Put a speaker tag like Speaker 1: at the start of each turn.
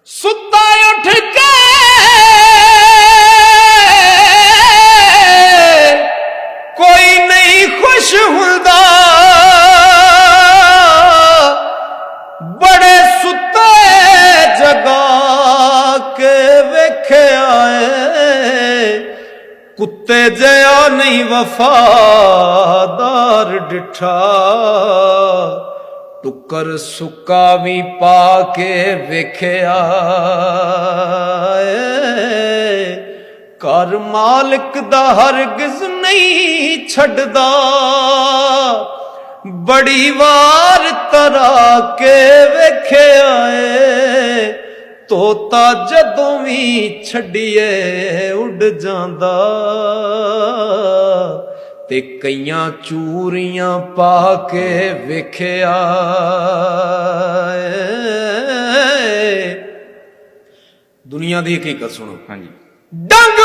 Speaker 1: ਸੁੱਤਾ ਉੱਠ ਕੇ ਕੋਈ ਨਹੀਂ ਖੁਸ਼ ਹੁੰਦਾ, ਬੜੇ ਸੁੱਤੇ ਜਗਾ ਕੇ ਵੇਖਿਆ ਏ, ਕੁੱਤੇ ਜਿਹਾ ਨਹੀਂ ਵਫਾਦਾਰ ਡਿਠਾ, ਟੁੱਕਰ ਸੁੱਕਾ ਵੀ ਪਾ ਕੇ ਵੇਖਿਆ ਏ, ਘਰ ਮਾਲਕ ਦਾ ਹਰਗਿਜ਼ ਨਹੀਂ ਛੱਡਦਾ, ਬੜੀ ਵਾਰ ਤਰਾ ਕੇ ਵੇਖਿਆ ਏ, ਤੋਤਾ ਜਦੋਂ ਵੀ ਛੱਡੀਏ ਉੱਡ ਜਾਂਦਾ, ਤੇ ਕਈਆਂ ਚੂਰੀਆਂ ਪਾ ਕੇ ਵੇਖਿਆ ਏ। ਦੁਨੀਆ ਦੀ ਹਕੀਕਤ ਸੁਣੋ।
Speaker 2: ਹਾਂਜੀ।
Speaker 1: ਡੰਗ